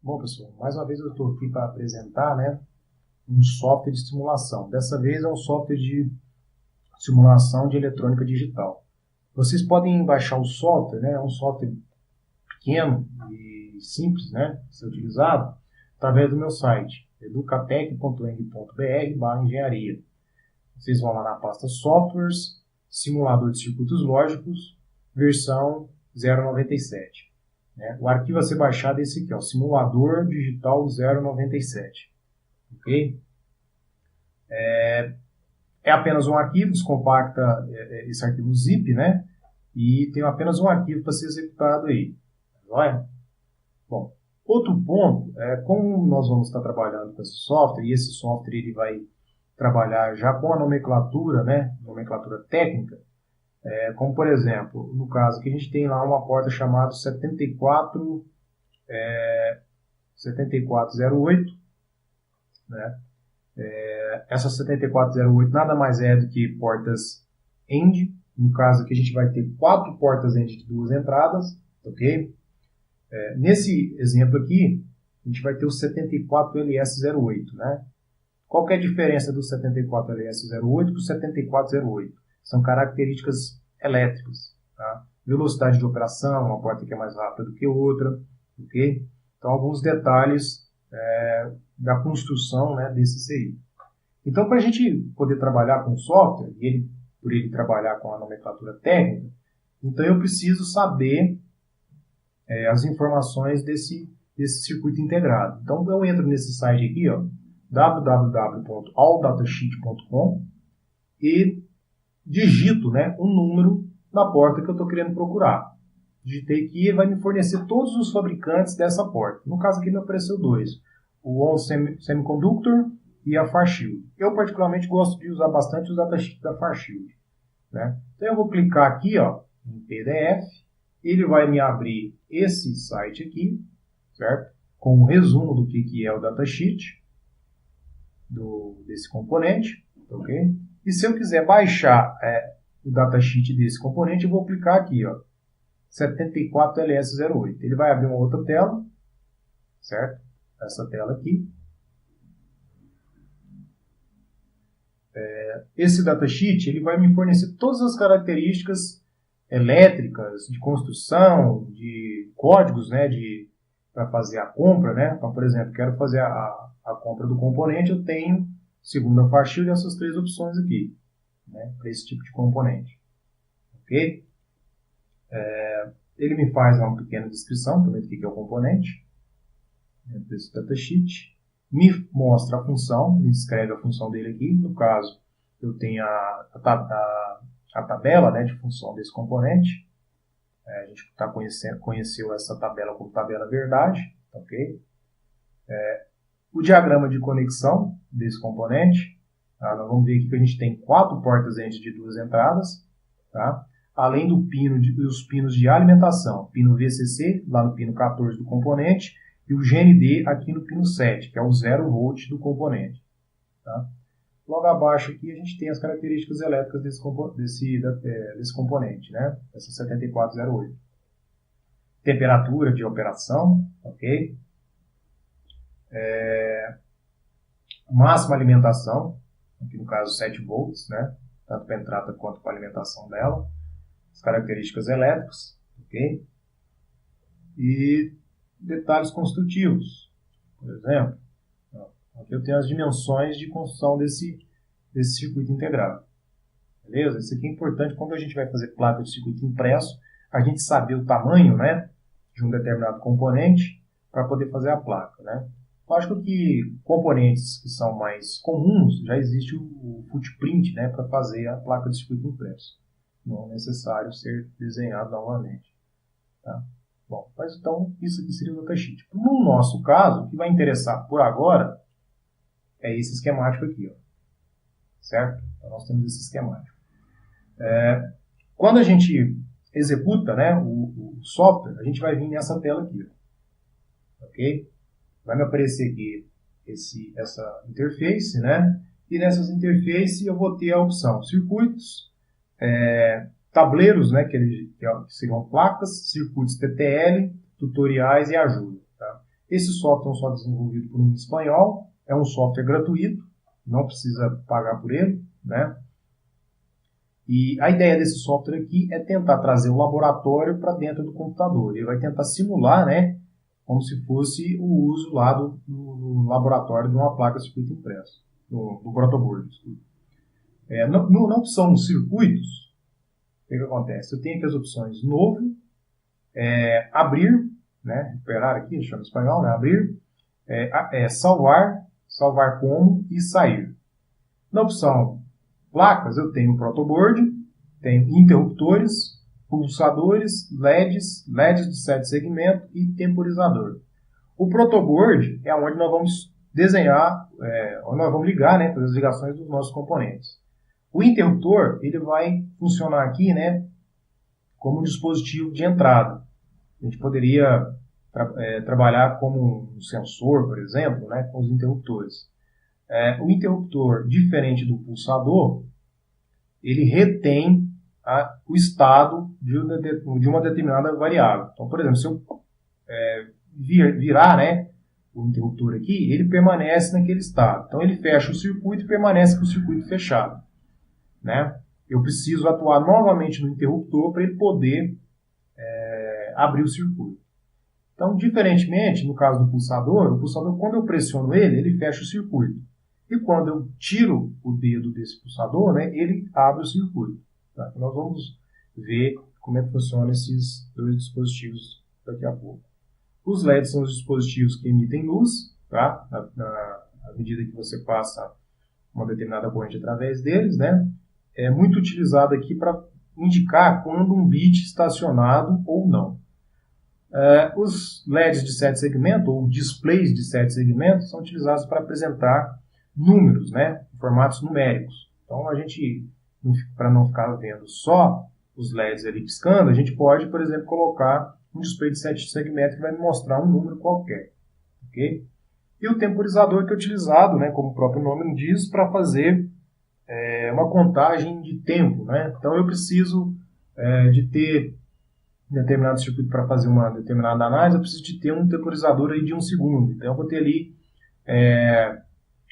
Bom, pessoal, mais uma vez eu estou aqui para apresentar, né, um software de simulação. Dessa vez é um software de simulação de eletrônica digital. Vocês podem baixar o software, né, é um software pequeno e simples, né, de ser utilizado, através do meu site, educatec.eng.br/engenharia. Vocês vão lá na pasta Softwares, Simulador de Circuitos Lógicos, versão 097. O arquivo a ser baixado é esse aqui, ó, Simulador Digital 097. Ok? É apenas um arquivo, descompacta esse arquivo zip, né? E tem apenas um arquivo para ser executado aí. Olha? Bom, outro ponto é como nós vamos estar trabalhando com esse software, e esse software ele vai trabalhar já com a nomenclatura, né? Nomenclatura técnica. Como, por exemplo, no caso que a gente tem lá uma porta chamada 7408, né? Essa 7408 nada mais é do que portas END. No caso aqui a gente vai ter 4 portas END de 2 entradas, ok? Nesse exemplo aqui, a gente vai ter o 74LS08, né? Qual que é a diferença do 74LS08 para o 7408? São características elétricas, tá? Velocidade de operação, uma porta que é mais rápida do que outra, ok? Então, alguns detalhes da construção, né, desse CI. Então, para a gente poder trabalhar com o software, por ele trabalhar com a nomenclatura técnica, então eu preciso saber as informações desse circuito integrado. Então, eu entro nesse site aqui, ó, www.alldatasheet.com, e digito, né, um número da porta que eu estou querendo procurar. Digitei aqui e ele vai me fornecer todos os fabricantes dessa porta. No caso aqui me apareceu 2. O ON Semiconductor e a Farshield. Eu particularmente gosto de usar bastante os datasheets da Farshield, né? Então eu vou clicar aqui, ó, em PDF. Ele vai me abrir esse site aqui, certo? Com um resumo do que é o datasheet desse componente, ok? E se eu quiser baixar o datasheet desse componente, eu vou clicar aqui, ó, 74LS08. Ele vai abrir uma outra tela, certo? Essa tela aqui. Esse datasheet ele vai me fornecer todas as características elétricas, de construção, de códigos, né, para fazer a compra, né? Então, por exemplo, quero fazer a compra do componente, eu tenho, segundo a Farshield, essas 3 opções aqui, né, para esse tipo de componente. Ok? Ele me faz uma pequena descrição também do que é o componente, dentro desse datasheet. Me mostra a função, me descreve a função dele aqui. No caso, eu tenho a tabela, né, de função desse componente. A gente conheceu essa tabela como tabela verdade, ok? O diagrama de conexão desse componente, tá? Nós vamos ver aqui que a gente tem 4 portas END de 2 entradas, tá? Além do dos pinos de alimentação, pino VCC, lá no pino 14 do componente, e o GND aqui no pino 7, que é o 0 volt do componente, tá? Logo abaixo aqui a gente tem as características elétricas desse componente, né? Essa 7408. Temperatura de operação, ok? Máxima alimentação, aqui no caso 7 volts, né? Tanto para a entrada quanto para a alimentação dela. As características elétricas, ok? E detalhes construtivos, por exemplo. Aqui eu tenho as dimensões de construção desse circuito integrado. Beleza? Isso aqui é importante quando a gente vai fazer placa de circuito impresso, a gente saber o tamanho, né, de um determinado componente para poder fazer a placa, né? Lógico que componentes que são mais comuns, já existe o footprint, né, para fazer a placa de circuito impresso. Não é necessário ser desenhado novamente. Tá? Bom, mas então isso aqui seria o datasheet. No nosso caso, o que vai interessar por agora é esse esquemático aqui, ó. Certo? Então nós temos esse esquemático. Quando a gente executa, né, o software, a gente vai vir nessa tela aqui, ó. Ok? Vai me aparecer aqui essa interface, né? E nessas interfaces eu vou ter a opção circuitos, tableiros, né, que seriam placas, circuitos TTL, tutoriais e ajuda. Tá? Esse software é um software desenvolvido por um espanhol, é um software gratuito, não precisa pagar por ele, né? E a ideia desse software aqui é tentar trazer o laboratório para dentro do computador. Ele vai tentar simular, né, como se fosse o uso lá do laboratório de uma placa de circuito impresso, do protoboard. Na opção circuitos, o que acontece? Eu tenho aqui as opções novo, abrir, né, recuperar aqui, chama em espanhol, né, abrir, salvar como e sair. Na opção placas, eu tenho protoboard, tenho interruptores, pulsadores, LEDs de 7 segmentos e temporizador. O protoboard é onde nós vamos desenhar, onde nós vamos ligar, né, as ligações dos nossos componentes. O interruptor, ele vai funcionar aqui, né, como um dispositivo de entrada. A gente poderia trabalhar como um sensor, por exemplo, né, com os interruptores. O interruptor, diferente do pulsador, ele retém o estado de uma determinada variável. Então, por exemplo, se eu virar, né, o interruptor aqui, ele permanece naquele estado. Então, ele fecha o circuito e permanece com o circuito fechado, né? Eu preciso atuar novamente no interruptor para ele poder abrir o circuito. Então, diferentemente, no caso do pulsador, o pulsador, quando eu pressiono ele, ele fecha o circuito. E quando eu tiro o dedo desse pulsador, né, ele abre o circuito. Tá? Nós vamos ver como é que funcionam esses dois dispositivos daqui a pouco. Os LEDs são os dispositivos que emitem luz, tá? À medida que você passa uma determinada corrente através deles, né? É muito utilizado aqui para indicar quando um bit está acionado ou não. Os LEDs de 7 segmentos, ou displays de 7 segmentos, são utilizados para apresentar números, né, formatos numéricos. Então, a gente, para não ficar vendo só os LEDs ali piscando, a gente pode, por exemplo, colocar um display de 7 segmentos que vai me mostrar um número qualquer. Okay? E o temporizador que é utilizado, né, como o próprio nome diz, para fazer uma contagem de tempo. Né? Então, eu preciso de ter determinado circuito para fazer uma determinada análise, eu preciso de ter um temporizador aí de 1 segundo. Então, eu vou ter ali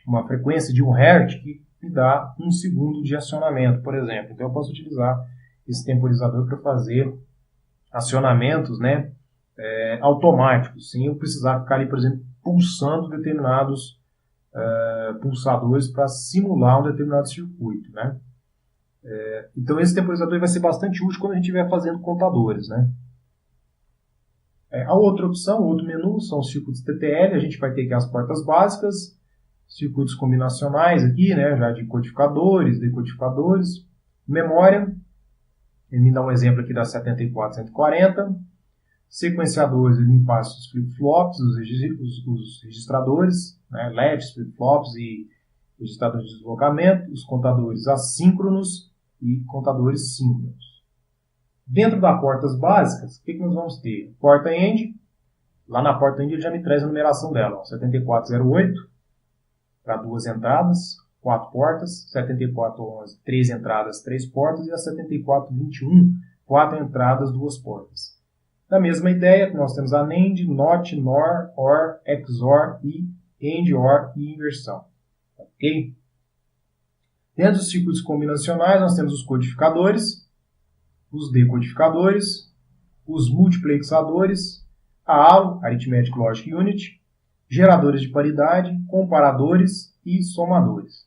uma frequência de 1 Hz que me dá 1 segundo de acionamento, por exemplo. Então, eu posso utilizar esse temporizador para fazer acionamentos, né, automáticos, sem eu precisar ficar ali, por exemplo, pulsando determinados pulsadores para simular um determinado circuito, né? Então, esse temporizador vai ser bastante útil quando a gente estiver fazendo contadores, né? A outra opção, o outro menu, são os circuitos TTL. A gente vai ter aqui as portas básicas, circuitos combinacionais aqui, né, já de codificadores, decodificadores, memória, ele me dá um exemplo aqui da 7440, sequenciadores, ele me passa os flip-flops, os registradores, né, LEDs, flip-flops e registradores de deslocamento, os contadores assíncronos e contadores síncronos. Dentro das portas básicas, o que nós vamos ter? Porta END, lá na porta END ele já me traz a numeração dela, 7408, para 2 entradas, 4 portas, 7411, 3 entradas, 3 portas, e a 7421, 4 entradas, 2 portas. Da mesma ideia, nós temos a NAND, NOT, NOR, OR, XOR e AND, OR e inversão. Ok? Dentro dos circuitos combinacionais, nós temos os codificadores, os decodificadores, os multiplexadores, a ALU, Arithmetic Logic Unit, geradores de paridade, comparadores e somadores.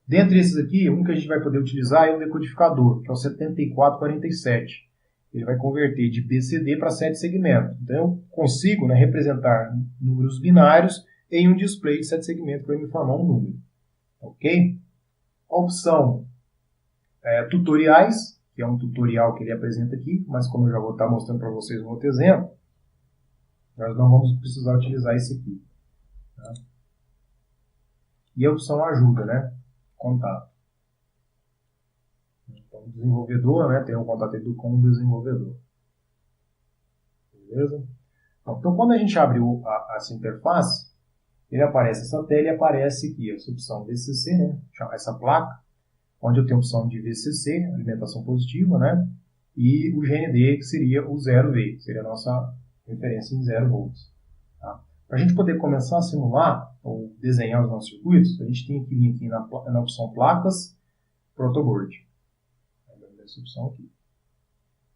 Dentre esses aqui, um que a gente vai poder utilizar é o decodificador, que é o 7447. Ele vai converter de BCD para 7 segmentos. Então, eu consigo, né, representar números binários em um display de 7 segmentos para me formar um número. Ok? A opção tutoriais, que é um tutorial que ele apresenta aqui, mas como eu já vou estar mostrando para vocês um outro exemplo, nós não vamos precisar utilizar esse aqui. Tá? E a opção ajuda, né? Contato. Então, o desenvolvedor, né, tem um contato com o desenvolvedor. Beleza? Então, quando a gente abre essa interface, ele aparece essa tela e aparece aqui essa opção VCC, né? Essa placa, onde eu tenho a opção de VCC, alimentação positiva, né? E o GND, que seria o 0V, que seria a nossa referência em 0 volts. Tá? Para a gente poder começar a simular ou desenhar os nossos circuitos, a gente tem que vir aqui na opção placas, protoboard. Essa opção aqui.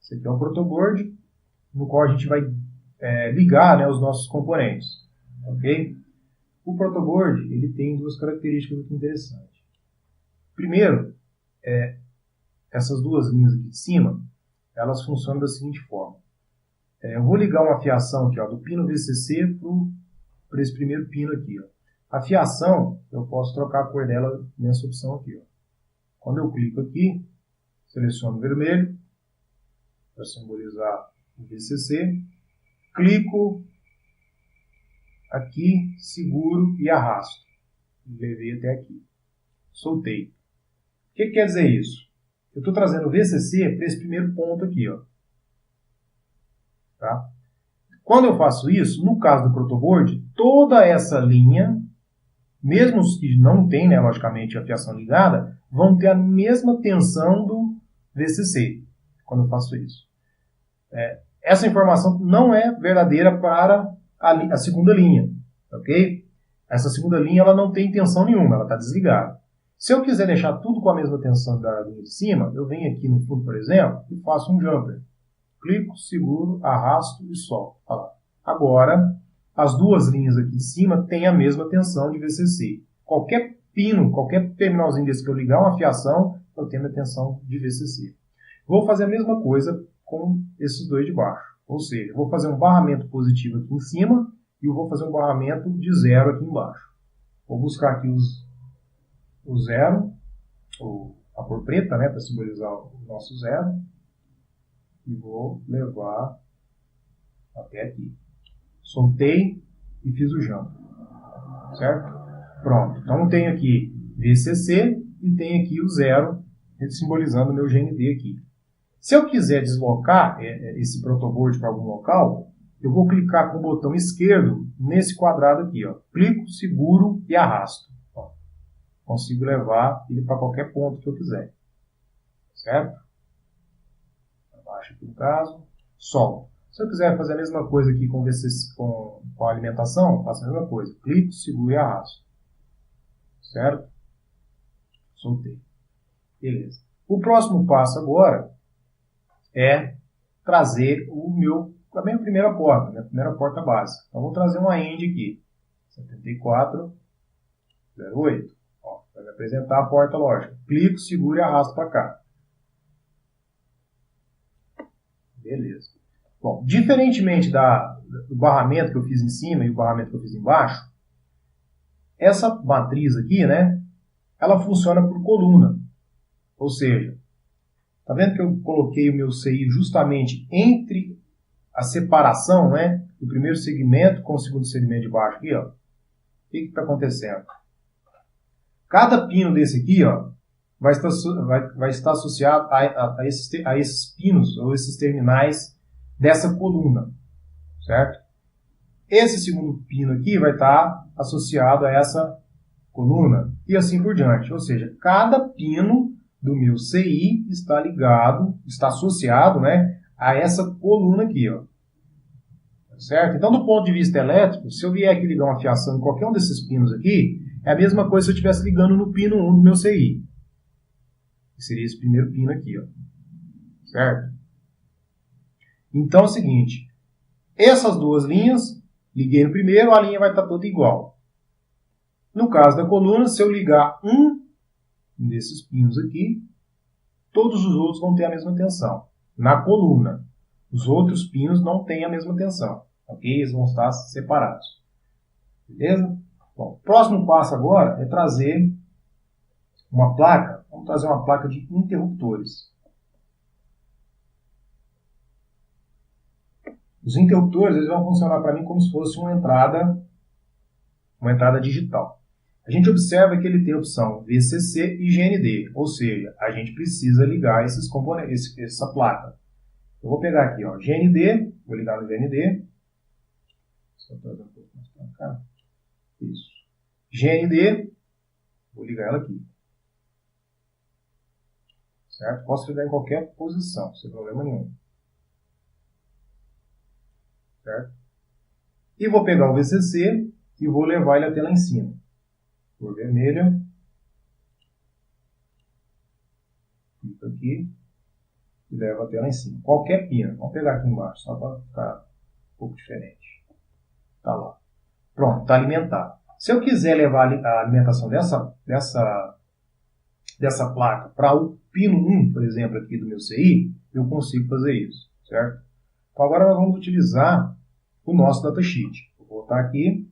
Esse aqui é o protoboard, no qual a gente vai ligar, né, os nossos componentes. Ok? O protoboard ele tem duas características muito interessantes. Primeiro, essas duas linhas aqui de cima, elas funcionam da seguinte forma. Eu vou ligar uma fiação aqui, ó, do pino VCC para esse primeiro pino aqui. Ó. A fiação, eu posso trocar a cor dela nessa opção aqui. Ó. Quando eu clico aqui, seleciono o vermelho, para simbolizar o VCC, clico aqui, seguro e arrasto. Levei até aqui. Soltei. O que quer dizer isso? Eu estou trazendo o VCC para esse primeiro ponto aqui. Ó. Tá? Quando eu faço isso, no caso do protoboard, toda essa linha, mesmo os que não têm, né, logicamente, a fiação ligada, vão ter a mesma tensão do VCC, quando eu faço isso. Essa informação não é verdadeira para a segunda linha, ok? Essa segunda linha ela não tem tensão nenhuma, ela está desligada. Se eu quiser deixar tudo com a mesma tensão da linha de cima, eu venho aqui no fundo, por exemplo, e faço um jumper. Clico, seguro, arrasto e solto. Agora, as duas linhas aqui de cima têm a mesma tensão de VCC. Qualquer pino, qualquer terminalzinho desse que eu ligar uma fiação, eu tenho a tensão de VCC. Vou fazer a mesma coisa com esses dois de baixo. Ou seja, vou fazer um barramento positivo aqui em cima e eu vou fazer um barramento de zero aqui embaixo. Vou buscar aqui o zero, a cor preta, né, para simbolizar o nosso zero. E vou levar até aqui. Soltei e fiz o jump. Certo? Pronto. Então tenho aqui VCC e tenho aqui o zero, simbolizando o meu GND aqui. Se eu quiser deslocar esse protoboard para algum local, eu vou clicar com o botão esquerdo nesse quadrado aqui. Ó. Clico, seguro e arrasto. Ó. Consigo levar ele para qualquer ponto que eu quiser. Certo? Abaixo aqui no caso. Solto. Se eu quiser fazer a mesma coisa aqui com a alimentação, faço a mesma coisa. Clico, seguro e arrasto. Certo? Soltei. Beleza. O próximo passo agora é trazer a minha primeira porta, minha primeira porta básica. Então, vou trazer uma end aqui. 7408. Ó, vai me apresentar a porta lógica. Clico, seguro e arrasto para cá. Beleza. Bom, diferentemente do barramento que eu fiz em cima e o barramento que eu fiz embaixo, essa matriz aqui, né, ela funciona por coluna. Ou seja, tá vendo que eu coloquei o meu CI justamente entre a separação, né, do primeiro segmento com o segundo segmento de baixo aqui, ó. O que está acontecendo? Cada pino desse aqui, ó, vai estar associado a esses pinos ou esses terminais dessa coluna, certo? Esse segundo pino aqui vai estar associado a essa coluna e assim por diante. Ou seja, cada pino do meu CI está ligado, está associado, né, a essa coluna aqui, ó. Certo? Então, do ponto de vista elétrico, se eu vier aqui ligar uma fiação em qualquer um desses pinos aqui, é a mesma coisa se eu estivesse ligando no pino 1 do meu CI. Que seria esse primeiro pino aqui, ó. Certo? Então é o seguinte, essas duas linhas, liguei no primeiro, a linha vai estar toda igual. No caso da coluna, se eu ligar um desses pinos aqui, todos os outros vão ter a mesma tensão. Na coluna, os outros pinos não têm a mesma tensão. Ok? Eles vão estar separados. Beleza? Bom, o próximo passo agora é trazer uma placa. Vamos trazer uma placa de interruptores. Os interruptores eles vão funcionar para mim como se fosse uma entrada digital. A gente observa que ele tem a opção VCC e GND, ou seja, a gente precisa ligar esses componentes, essa placa. Eu vou pegar aqui, ó, GND, vou ligar no GND. Só trazer um pouco mais para cá. Isso. GND, vou ligar ela aqui. Certo? Posso ligar em qualquer posição, sem problema nenhum. Certo? E vou pegar o VCC e vou levar ele até lá em cima. Cor vermelha. Clico aqui e levo até lá em cima. Qualquer pino. Vamos pegar aqui embaixo, só para ficar um pouco diferente. Tá lá. Pronto, está alimentado. Se eu quiser levar a alimentação dessa placa para o pino 1, por exemplo, aqui do meu CI, eu consigo fazer isso, certo? Então agora nós vamos utilizar o nosso datasheet. Vou voltar aqui.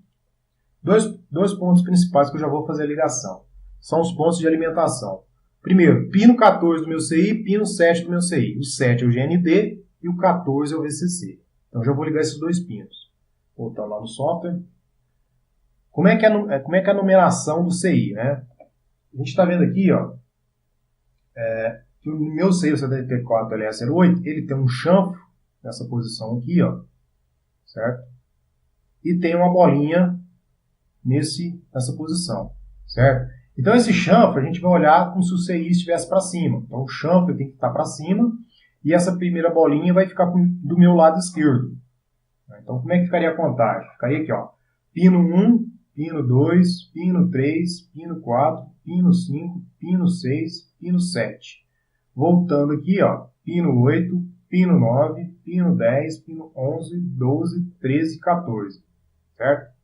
Dois pontos principais que eu já vou fazer a ligação. São os pontos de alimentação. Primeiro, pino 14 do meu CI, pino 7 do meu CI. O 7 é o GND e o 14 é o VCC. Então já vou ligar esses dois pinos. Voltar lá no software. Como é que é a numeração do CI, né? A gente está vendo aqui, ó, que o meu CI, o CDP4 LS08, ele tem um chanfro nessa posição aqui, ó, certo? E tem uma bolinha nessa posição, certo? Então esse chanfro a gente vai olhar como se o CI estivesse para cima. Então o chanfro tem que estar para cima e essa primeira bolinha vai ficar do meu lado esquerdo. Então como é que ficaria a contagem? Ficaria aqui, ó, pino 1, pino 2, pino 3, pino 4, pino 5, pino 6, pino 7. Voltando aqui, ó, pino 8, pino 9, pino 10, pino 11, 12, 13, 14, certo?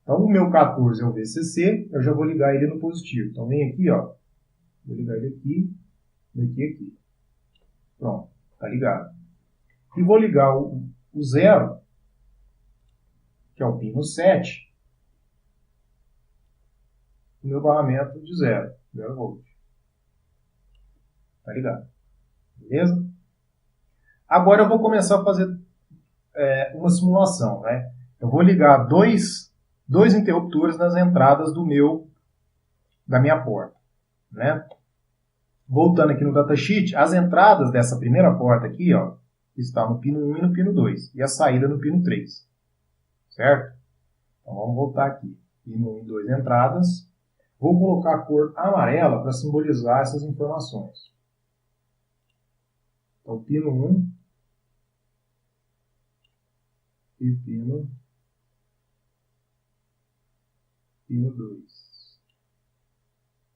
Então, o meu 14 é o VCC, eu já vou ligar ele no positivo. Então, vem aqui, ó, vou ligar ele aqui, aqui. Pronto, tá ligado. E vou ligar o 0, que é o pino 7, no meu barramento de 0 volt. Tá ligado? Beleza? Agora eu vou começar a fazer uma simulação, né? Eu vou ligar dois interruptores nas entradas da minha porta, né? Voltando aqui no datasheet, as entradas dessa primeira porta aqui, ó, está no pino 1 e no pino 2, e a saída no pino 3, certo? Então vamos voltar aqui, pino 1 e 2 entradas, vou colocar a cor amarela para simbolizar essas informações. Então pino 1 e pino 2.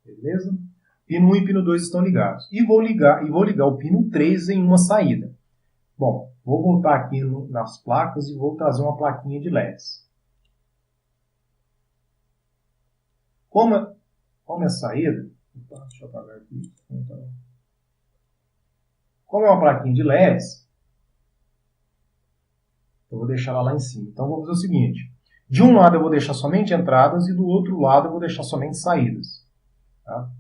Beleza? Pino 1 e pino 2 estão ligados. E vou ligar o pino 3 em uma saída. Bom, vou voltar aqui nas placas e vou trazer uma plaquinha de LEDs. Como é saída... Opa, deixa eu apagar aqui. Como é uma plaquinha de LEDs, eu vou deixar ela lá em cima. Então, vou fazer o seguinte. De um lado eu vou deixar somente entradas e do outro lado eu vou deixar somente saídas. Tá?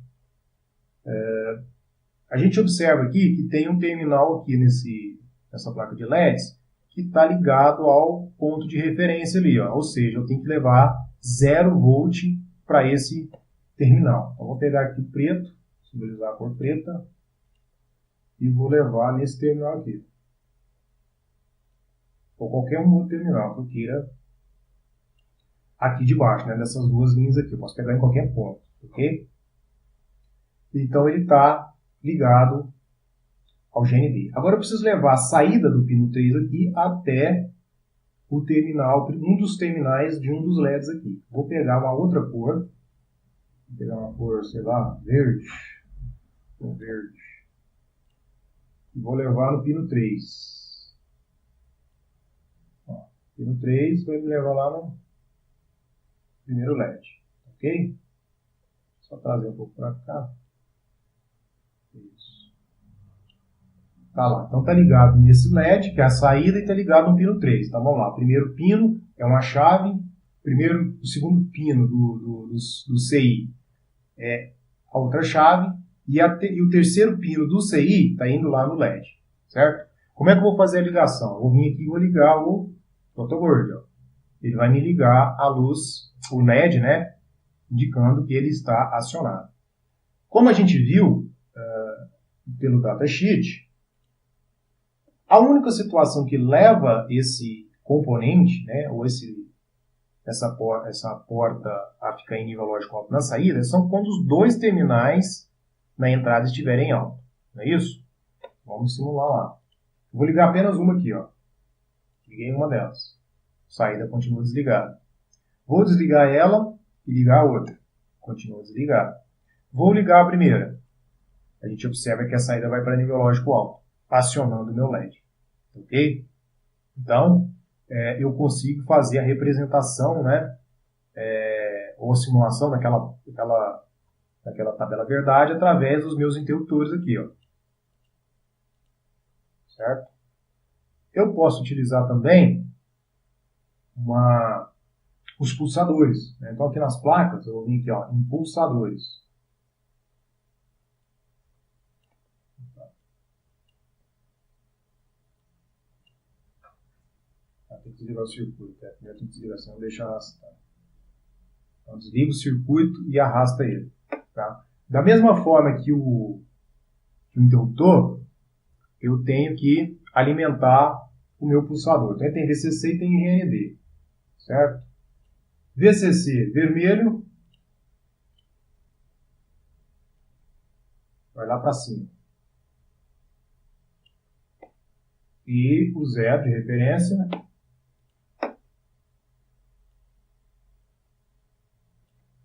A gente observa aqui que tem um terminal aqui nessa placa de LEDs que está ligado ao ponto de referência ali. Ó. Ou seja, eu tenho que levar 0 volt para esse terminal. Então, vou pegar aqui o preto, simbolizar a cor preta, e vou levar nesse terminal aqui. Ou qualquer um outro terminal que eu queira aqui de baixo, né, dessas duas linhas aqui. Eu posso pegar em qualquer ponto, ok? Então ele está ligado ao GND. Agora eu preciso levar a saída do pino 3 aqui até o terminal, um dos terminais de um dos LEDs aqui. Vou pegar uma outra cor, vou pegar uma cor, sei lá, verde, e vou levar no pino 3. Ó, pino 3 vai me levar lá no primeiro LED, ok? Só trazer um pouco para cá. Isso. Tá lá. Então tá ligado nesse LED, que é a saída, e tá ligado no pino 3. Então vamos lá. O primeiro pino é uma chave. O segundo pino do CI é a outra chave. E o terceiro pino do CI está indo lá no LED. Certo? Como é que eu vou fazer a ligação? Eu vou vir aqui e vou ligar o photoboard. Ó. Ele vai me ligar a luz, o LED, né? Indicando que ele está acionado. Como a gente viu pelo datasheet, a única situação que leva esse componente, né, ou essa porta a ficar em nível lógico alto na saída, são quando os dois terminais na entrada estiverem alto. Não é isso? Vamos simular lá. Vou ligar apenas uma aqui. Ó. Liguei uma delas. saída continua desligada. Vou desligar ela e ligar a outra. Continua desligada. Vou ligar a primeira. A gente observa que a saída vai para nível lógico alto, acionando o meu LED. Ok? Então, eu consigo fazer a representação, né, ou a simulação daquela tabela verdade através dos meus interruptores aqui. Ó. Certo? Eu posso utilizar também os pulsadores. Né? Então, aqui nas placas, eu vou vir aqui, ó, em pulsadores. Tem que desligar o circuito. Primeiro tem que desligar, senão deixa arrastar. Então, desliga o circuito e arrasta ele. Tá? Da mesma forma que o interruptor, eu tenho que alimentar o meu pulsador. Então, tem VCC e tem RND. Certo? VCC vermelho vai lá para cima. E o zero de referência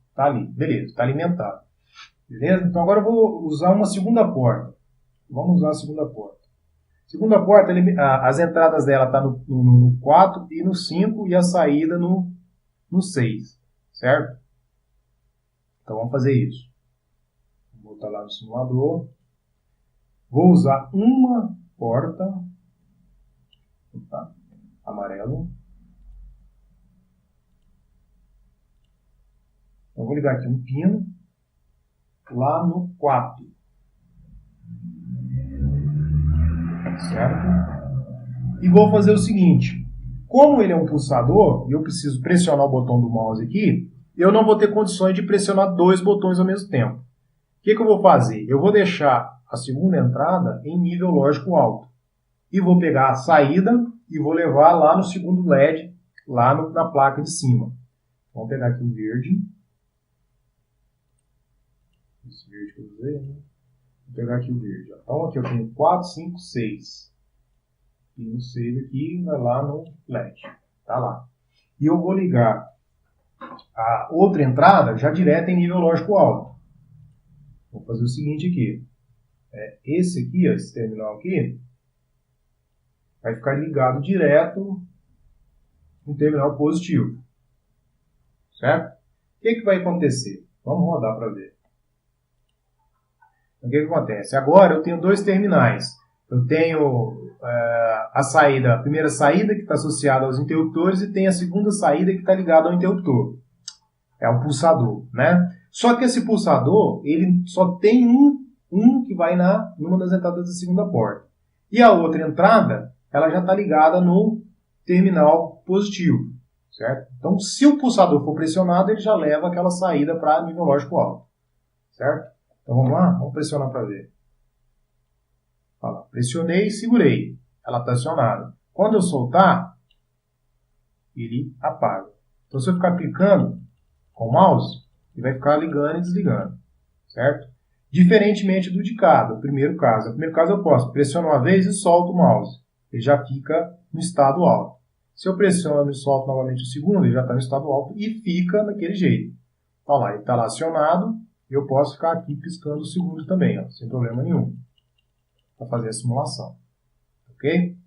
está ali. Beleza, está alimentado. Beleza? Então agora eu vou usar uma segunda porta. Vamos usar a segunda porta. Segunda porta, as entradas dela estão no 4 e no 5 e a saída no 6. Certo? Então vamos fazer isso. Vou botar lá no simulador. Vou usar uma porta. Opa, amarelo. Então vou ligar aqui um pino lá no 4. Certo? E vou fazer o seguinte. Como ele é um pulsador e eu preciso pressionar o botão do mouse aqui, eu não vou ter condições de pressionar 2 botões ao mesmo tempo. O que eu vou fazer? Eu vou deixar a segunda entrada em nível lógico alto. E vou pegar a saída e vou levar lá no segundo LED, lá na placa de cima. Vamos pegar aqui o verde. Esse verde que eu usei, né? Vou pegar aqui o verde. Então aqui eu tenho 4, 5, 6. E o 6 aqui vai lá no LED. Tá lá. E eu vou ligar a outra entrada já direto em nível lógico alto. Vou fazer o seguinte aqui. Esse aqui, ó, esse terminal aqui, vai ficar ligado direto no terminal positivo. Certo? O que vai acontecer? Vamos rodar para ver. Então, o que acontece? Agora eu tenho 2 terminais. Eu tenho a primeira saída que está associada aos interruptores e tem a segunda saída que está ligada ao interruptor. É o pulsador, né? Só que esse pulsador, ele só tem um que vai numa das entradas da segunda porta. E a outra entrada, ela já está ligada no terminal positivo, certo? Então, se o pulsador for pressionado, ele já leva aquela saída para nível lógico alto, certo? Então, vamos lá? Vamos pressionar para ver. Olha lá, pressionei e segurei. Ela está acionada. Quando eu soltar, ele apaga. Então, se eu ficar clicando com o mouse, ele vai ficar ligando e desligando, certo? Diferentemente do de cá, do primeiro caso. No primeiro caso eu posso pressionar uma vez e solto o mouse. Ele já fica no estado alto. Se eu pressiono e solto novamente o segundo, ele já está no estado alto e fica daquele jeito. Olha lá, ele está lá acionado e eu posso ficar aqui piscando o segundo também, ó, sem problema nenhum, para fazer a simulação. Ok?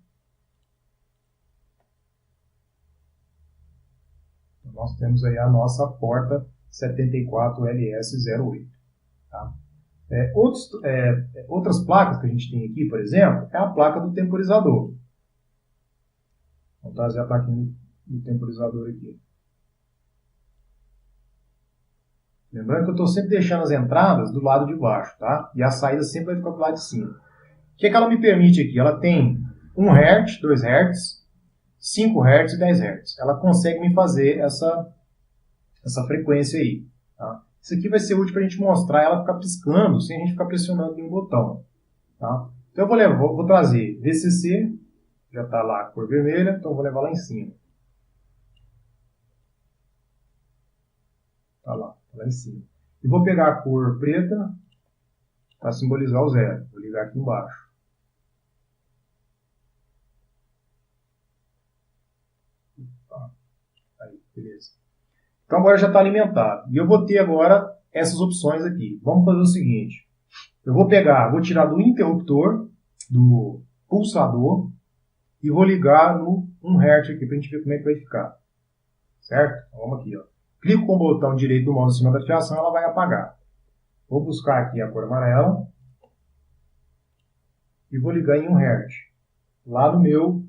Então, nós temos aí a nossa porta 74LS08. Tá? Outras placas que a gente tem aqui, por exemplo, é a placa do temporizador. Vamos trazer a plaquinha do temporizador aqui. Lembrando que eu estou sempre deixando as entradas do lado de baixo, tá? E a saída sempre vai ficar do lado de cima. O que ela me permite aqui? Ela tem 1 Hz, 2 Hz, 5 Hz e 10 Hz. Ela consegue me fazer essa frequência aí. Tá? Isso aqui vai ser útil para a gente mostrar ela ficar piscando sem a gente ficar pressionando nenhum botão. Tá? Então eu vou trazer VCC, já está lá a cor vermelha, então eu vou levar lá em cima. Está lá em cima. E vou pegar a cor preta para simbolizar o 0. Vou ligar aqui embaixo. Aí, beleza. Então agora já está alimentado. E eu vou ter agora essas opções aqui. Vamos fazer o seguinte. Eu vou tirar do interruptor, do pulsador, e vou ligar no 1 Hz aqui para a gente ver como é que vai ficar. Certo? Então, vamos aqui, ó. Clico com o botão direito do mouse em cima da fiação, ela vai apagar. Vou buscar aqui a cor amarela e vou ligar em 1 Hz. Lá no meu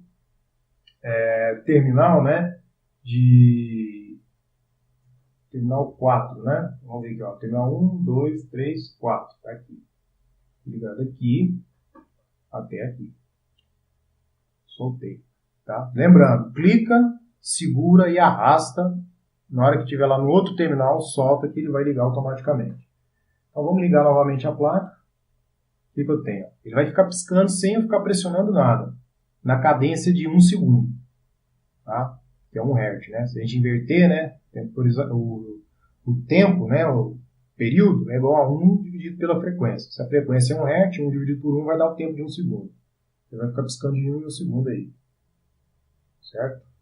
terminal, né? Terminal 4, né? Vamos ver aqui, ó. Terminal 1, 2, 3, 4. Tá aqui. Ligado aqui até aqui. Soltei. Tá? Lembrando, clica, segura e arrasta. Na hora que estiver lá no outro terminal, solta que ele vai ligar automaticamente. Então vamos ligar novamente a placa. O que eu tenho? Ele vai ficar piscando sem eu ficar pressionando nada. Na cadência de 1 segundo. Tá? Que é 1 Hz, né? Se a gente inverter, né? O tempo, né? O período é igual a 1 dividido pela frequência. Se a frequência é 1 Hz, 1 dividido por 1 vai dar o tempo de 1 segundo. Ele vai ficar piscando de 1 em 1 segundo aí. Certo?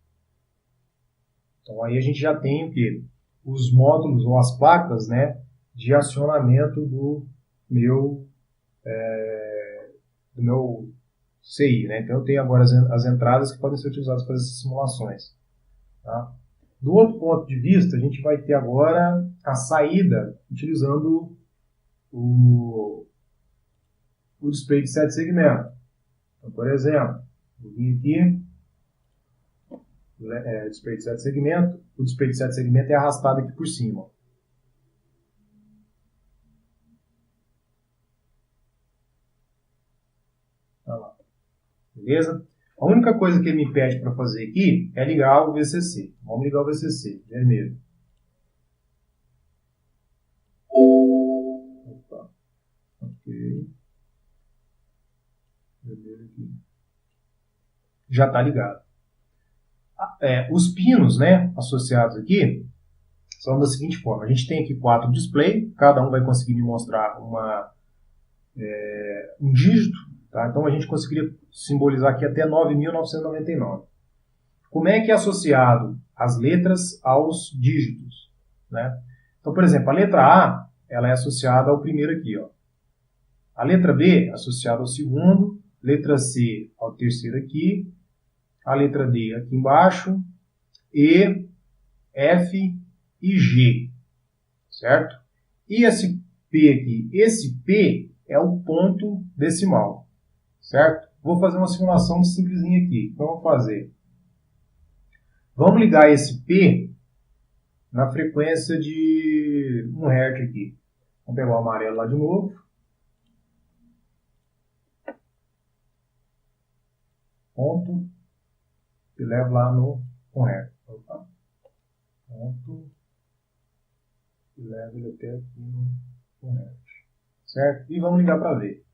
Então aí a gente já tem o quê? Os módulos ou as placas, né? De acionamento do meu CI, né? Então eu tenho agora as entradas que podem ser utilizadas para fazer essas simulações. Tá? Do outro ponto de vista, a gente vai ter agora a saída utilizando o display de 7 segmentos. Então, por exemplo, vou vir aqui, display de 7 segmentos, o display de 7 segmentos é arrastado aqui por cima. Beleza? A única coisa que ele me pede para fazer aqui é ligar o VCC. Vamos ligar o VCC, vermelho. Opa. Ok. Vermelho aqui. Já está ligado. Os pinos, né, associados aqui são da seguinte forma. A gente tem aqui 4 displays, cada um vai conseguir me mostrar um dígito. Tá? Então a gente conseguiria simbolizar aqui até 9.999. Como é que é associado as letras aos dígitos? Né? Então, por exemplo, a letra A ela é associada ao primeiro aqui. Ó. A letra B é associada ao segundo, letra C ao terceiro aqui, a letra D aqui embaixo, E, F e G. Certo? E esse P aqui? Esse P é o ponto decimal. Certo? Vou fazer uma simulação simplesinha aqui. Então, vamos fazer. Vamos ligar esse P na frequência de 1 Hz aqui. Vamos pegar o amarelo lá de novo. Ponto. E levo lá no 1 Hz. Opa. Ponto. E levo ele até aqui no 1 Hz. Certo? E vamos ligar para ver.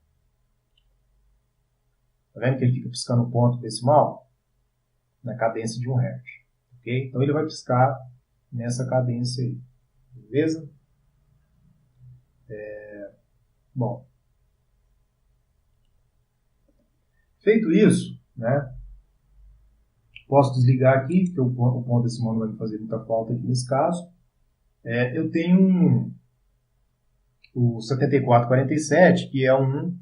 Tá vendo que ele fica piscando o ponto decimal? Na cadência de 1 Hz. Ok? Então ele vai piscar nessa cadência aí. Beleza? Bom. Feito isso, né? Posso desligar aqui, porque o ponto decimal não vai me fazer muita falta aqui nesse caso. Eu tenho o 7447, que é um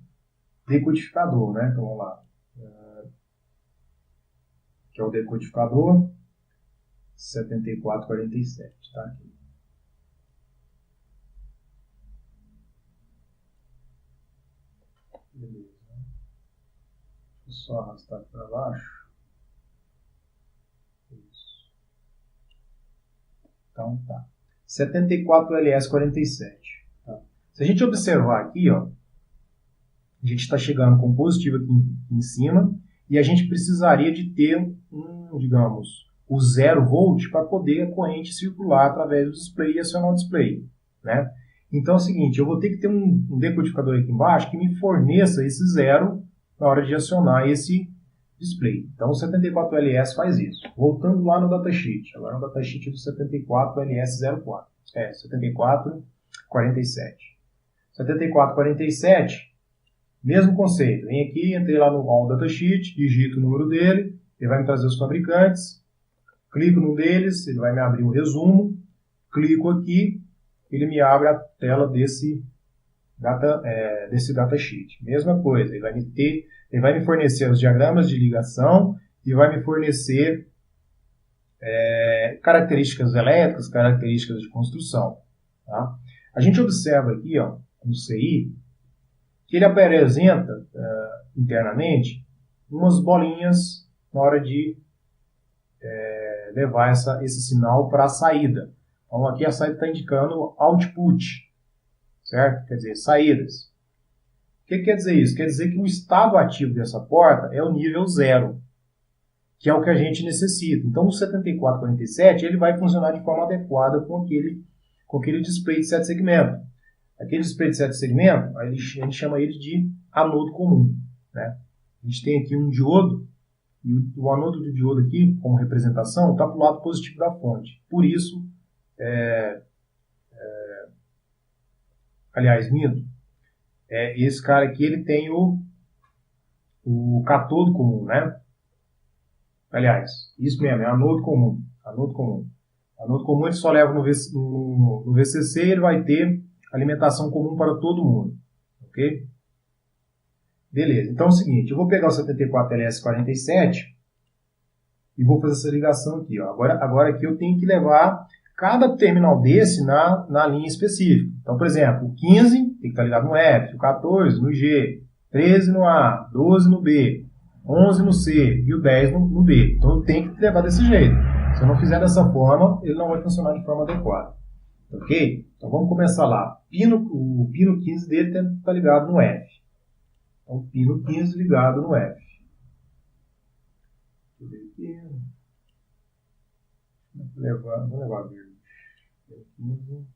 decodificador, né? Então vamos lá. Que é o decodificador 7447, tá aqui. Beleza. Deixa eu só arrastar aqui para baixo. Isso. Então tá. 74LS47. Tá? Se a gente observar aqui, ó, a gente está chegando com positivo aqui em cima e a gente precisaria de ter digamos, o 0 volt para poder a corrente circular através do display e acionar o display. Né? Então é o seguinte, eu vou ter que ter um decodificador aqui embaixo que me forneça esse 0 na hora de acionar esse display. Então o 74LS faz isso. Voltando lá no datasheet, agora no datasheet do 74LS04. 7447. 7447, mesmo conceito. Vem aqui, entrei lá no datasheet, digito o número dele, ele vai me trazer os fabricantes, Clico num deles, ele vai me abrir um resumo. Clico aqui, ele me abre a tela desse datasheet. Mesma coisa, ele vai me fornecer os diagramas de ligação e vai me fornecer características elétricas, características de construção. Tá? A gente observa aqui, ó, no CI, que ele apresenta internamente umas bolinhas na hora de levar esse sinal para a saída. Então aqui a saída está indicando output, certo? Quer dizer, saídas. O que quer dizer isso? Quer dizer que o estado ativo dessa porta é o nível 0, que é o que a gente necessita. Então, no 7447, ele vai funcionar de forma adequada com aquele display de 7 segmentos. Aquele display de 7 segmentos, a gente chama ele de anodo comum. Né? A gente tem aqui um diodo, e o anodo do diodo aqui, como representação, está para o lado positivo da fonte. Por isso, aliás, minto, esse cara aqui ele tem o catodo comum, né? Aliás, isso mesmo, é anodo comum. Anodo comum. Anodo comum ele só leva no VCC e ele vai ter alimentação comum para todo mundo. Ok? Beleza. Então é o seguinte, eu vou pegar o 74LS47 e vou fazer essa ligação aqui. Ó. Agora aqui eu tenho que levar cada terminal desse na linha específica. Então, por exemplo, o 15 tem que estar ligado no F, o 14 no G, 13 no A, 12 no B, 11 no C e o 10 no D. Então eu tenho que levar desse jeito. Se eu não fizer dessa forma, ele não vai funcionar de forma adequada. Ok? Então vamos começar lá. O pino 15 dele está ligado no F. Então pino 15 ligado no F. Deixa eu ver aqui. Vou levar verde. 15.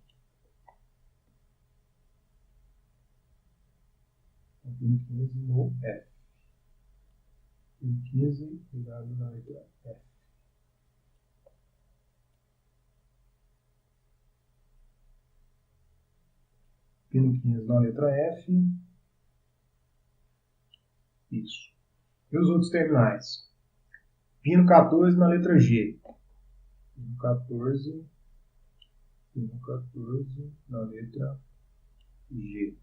Pino 15 no F. Pino 15 ligado na letra F. Pino 15 na letra F. Isso. E os outros terminais? Pino 14 na letra G. Pino 14 na letra G.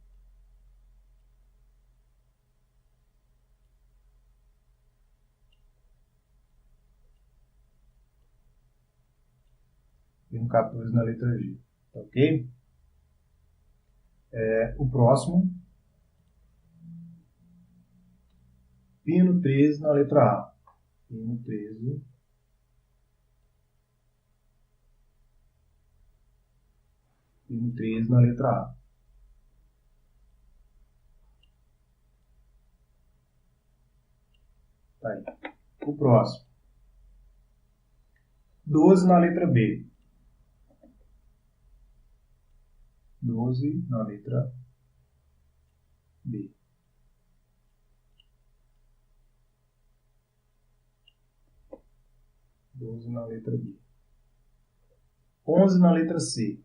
Pino 14 na letra G. Ok? O próximo. Pino 13 na letra A. Pino 13. Pino 13 na letra A. Tá aí. O próximo. 12 na letra B. 12 na letra B. 12 na letra B. 11 na letra C.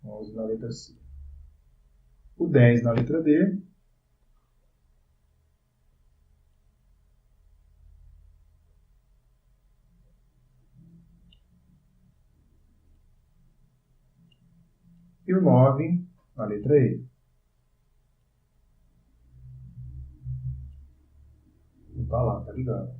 11 na letra C. O 10 na letra D. E o 9 na letra E. Não tá lá, tá ligado?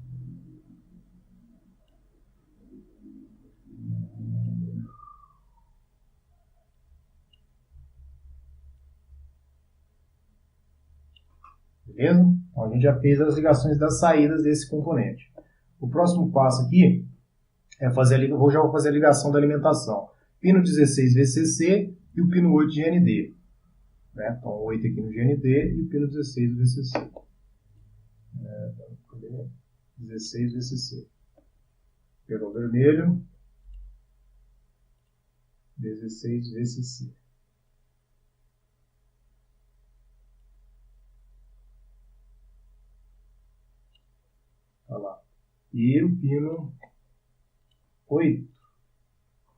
Beleza? Então a gente já fez as ligações das saídas desse componente. O próximo passo aqui é já vou fazer a ligação da alimentação. Pino 16 VCC e o pino 8 GND. Né? Então, 8 aqui no GND e o pino 16 VCC. 16 VCC. Pegou vermelho. 16 VCC. Olha lá. E o pino 8,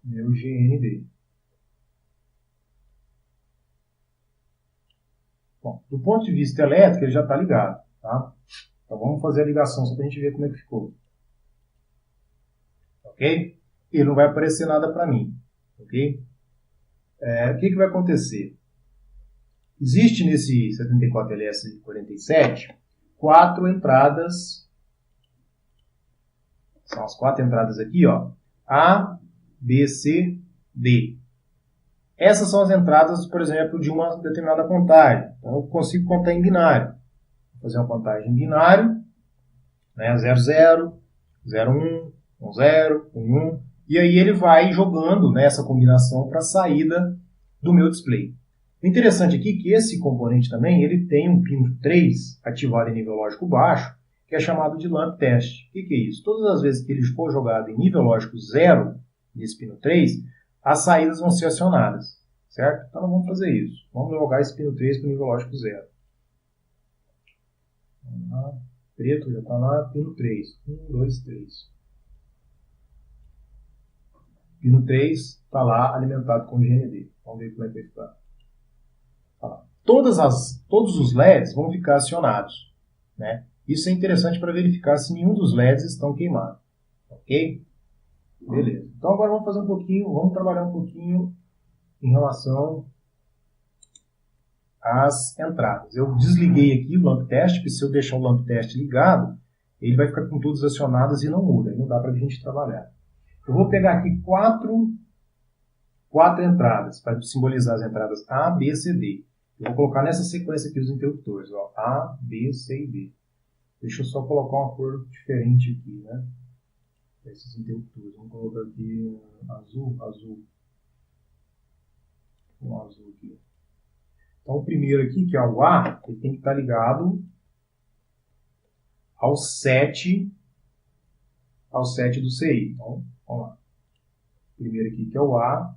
meu GND. do ponto de vista elétrico, ele já está ligado. Tá? Então vamos fazer a ligação só para a gente ver como é que ficou. Ok? Ele não vai aparecer nada para mim. Ok? O que vai acontecer? Existe nesse 74LS47 quatro entradas. São as quatro entradas aqui, ó. A, B, C, D. Essas são as entradas, por exemplo, de uma determinada contagem. Então eu consigo contar em binário. Vou fazer uma contagem em binário, né? 00, 01, 10, 11. E aí ele vai jogando, né, essa combinação para a saída do meu display. O interessante aqui é que esse componente também ele tem um pino 3 ativado em nível lógico baixo, que é chamado de lamp test. O que é isso? Todas as vezes que ele for jogado em nível lógico 0, nesse pino 3, as saídas vão ser acionadas. Certo? Então nós vamos fazer isso. Vamos jogar esse pino 3 para o nível lógico 0. Vamos lá. Preto já está lá, pino 3. 1, 2, 3. Pino 3 está lá alimentado com GND. Vamos ver como é que vai ficar. Todos os LEDs vão ficar acionados. Né? Isso é interessante para verificar se nenhum dos LEDs estão queimados. Ok? Beleza. Então agora vamos trabalhar um pouquinho em relação às entradas. Eu desliguei aqui o lamp test, porque se eu deixar o lamp test ligado, ele vai ficar com todas acionadas e não muda. Aí não dá para a gente trabalhar. Eu vou pegar aqui quatro entradas, para simbolizar as entradas A, B, C, D. Eu vou colocar nessa sequência aqui os interruptores. Ó, A, B, C e D. Deixa eu só colocar uma cor diferente aqui, né? Esses interruptores. Vamos colocar aqui azul. Um azul aqui. Então o primeiro aqui, que é o A, ele tem que estar ligado ao 7 do CI. Então, vamos lá. O primeiro aqui, que é o A,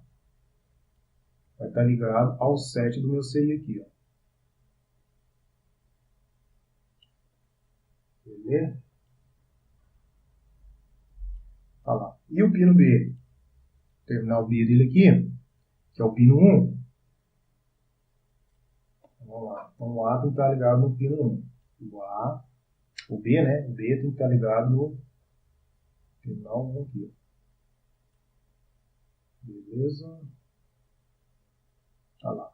vai estar ligado ao 7 do meu CI aqui. Ó. Beleza? Tá lá. E o pino B? O terminal B dele aqui, que é o pino 1. Vamos lá. Então o A tem que estar ligado no pino 1. O B, né? O B tem que estar ligado no terminal 1 aqui. Beleza? Tá lá.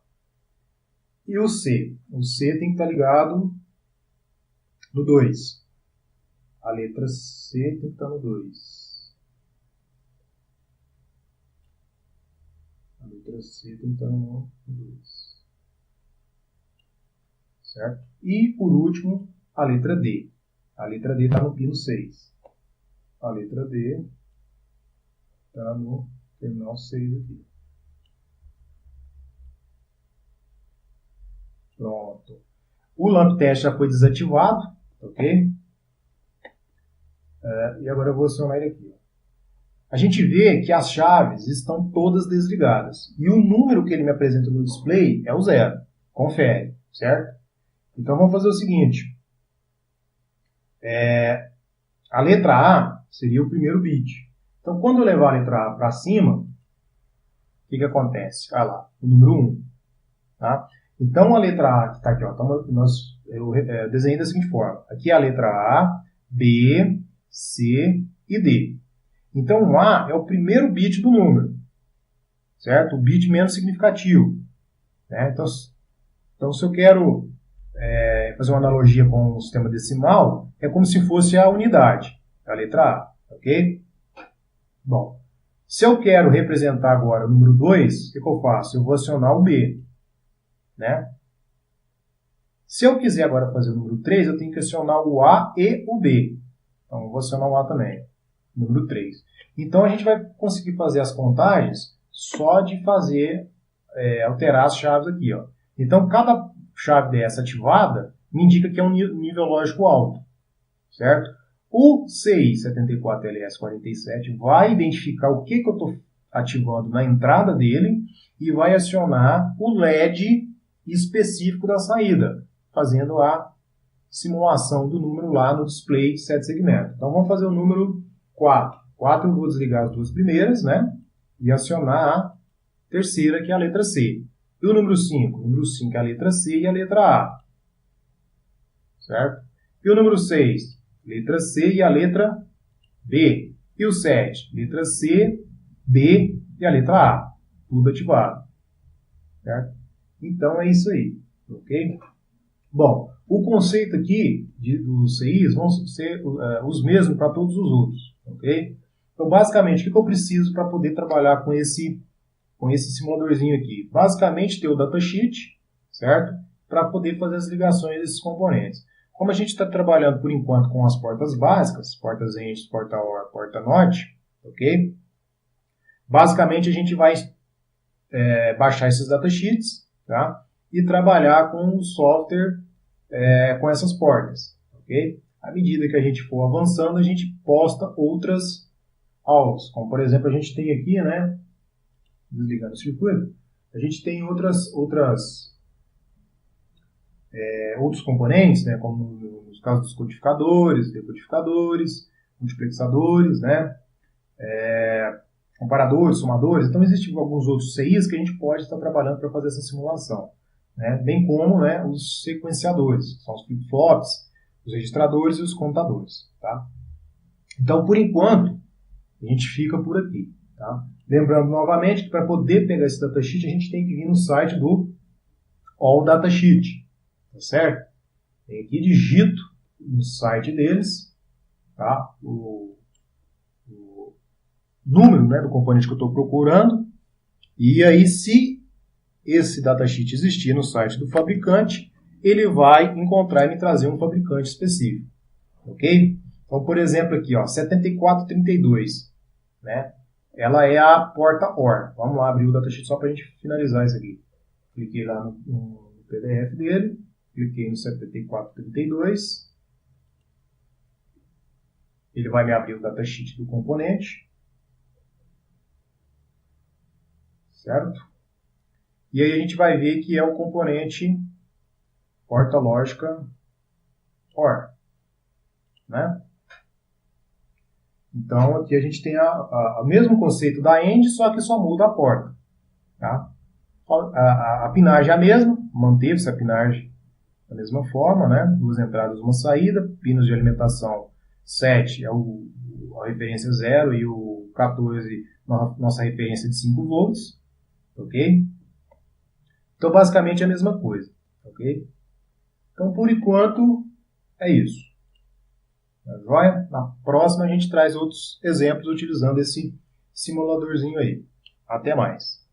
E o C? O C tem que estar ligado no 2. A letra C tem que estar no 2. A letra C tem que estar no 2. Certo? E, por último, a letra D. A letra D está no pino 6. A letra D está no terminal 6 aqui. Pronto. O lamp test já foi desativado, ok? E agora eu vou acionar ele aqui. A gente vê que as chaves estão todas desligadas. E o número que ele me apresenta no display é o 0. Confere, certo? Então vamos fazer o seguinte. A letra A seria o primeiro bit. Então quando eu levar a letra A para cima, o que acontece? Olha lá, o número 1. Tá? Então a letra A que está aqui, ó, eu desenhei da seguinte forma. Aqui é a letra A, B, C e D. Então o A é o primeiro bit do número, certo? O bit menos significativo. Né? Então se eu quero fazer uma analogia com o sistema decimal, é como se fosse a unidade, a letra A, ok? Bom, se eu quero representar agora o número 2, o que eu faço? Eu vou acionar o B. Né? Se eu quiser agora fazer o número 3, eu tenho que acionar o A e o B. Então, eu vou acionar o A também. Número 3. Então, a gente vai conseguir fazer as contagens só de fazer, alterar as chaves aqui. Ó. Então, cada chave dessa ativada me indica que é um nível lógico alto. Certo? O CI 74LS47 vai identificar o que eu estou ativando na entrada dele e vai acionar o LED específico da saída, fazendo a simulação do número lá no display de 7 segmentos. Então vamos fazer o número 4. 4 eu vou desligar as duas primeiras, né? E acionar a terceira, que é a letra C. E o número 5? O número 5 é a letra C e a letra A. certo? E o número 6, letra C e a letra B. E o 7, letra C, B e a letra A. Tudo ativado, certo? Então é isso aí, ok? Bom, o conceito aqui dos CIs vão ser os mesmos para todos os outros, ok? Então, basicamente, o que eu preciso para poder trabalhar com esse simuladorzinho aqui? Basicamente, ter o datasheet, certo? Para poder fazer as ligações desses componentes. Como a gente está trabalhando, por enquanto, com as portas básicas, portas END, porta OR, porta NOT, ok? Basicamente, a gente vai baixar esses datasheets, tá? E trabalhar com o software com essas portas, ok? À medida que a gente for avançando, a gente posta outras aulas, como por exemplo a gente tem aqui, né? Desligando o circuito, a gente tem outros componentes, né? Como nos casos dos codificadores, decodificadores, multiplexadores, né? Comparadores, somadores. Então existem alguns outros CIs que a gente pode estar trabalhando para fazer essa simulação. Né? Bem como, né, os sequenciadores, que são os flip-flops, os registradores e os contadores. Tá? Então, por enquanto, a gente fica por aqui. Tá? Lembrando novamente que para poder pegar esse datasheet, a gente tem que vir no site do All Datasheet. Tá certo? Tem aqui, digito no site deles, tá? o número, né, do componente que eu estou procurando, e aí se esse datasheet existir no site do fabricante, ele vai encontrar e me trazer um fabricante específico. Ok? Então, por exemplo, aqui, ó, 7432, né? Ela é a porta OR. Vamos lá abrir o datasheet só para a gente finalizar isso aqui. Cliquei lá no PDF dele, cliquei no 7432. Ele vai me abrir o datasheet do componente. Certo? E aí a gente vai ver que é o componente porta lógica OR. Né? Então aqui a gente tem o mesmo conceito da END, só que só muda a porta. Tá? A pinagem é a mesma, manteve-se a pinagem da mesma forma, né? 2 entradas, 1 saída, pinos de alimentação 7 é a referência 0 e o 14 nossa referência de 5 volts, ok? Então basicamente é a mesma coisa, ok? Então por enquanto é isso. Tá joia? Na próxima a gente traz outros exemplos utilizando esse simuladorzinho aí. Até mais!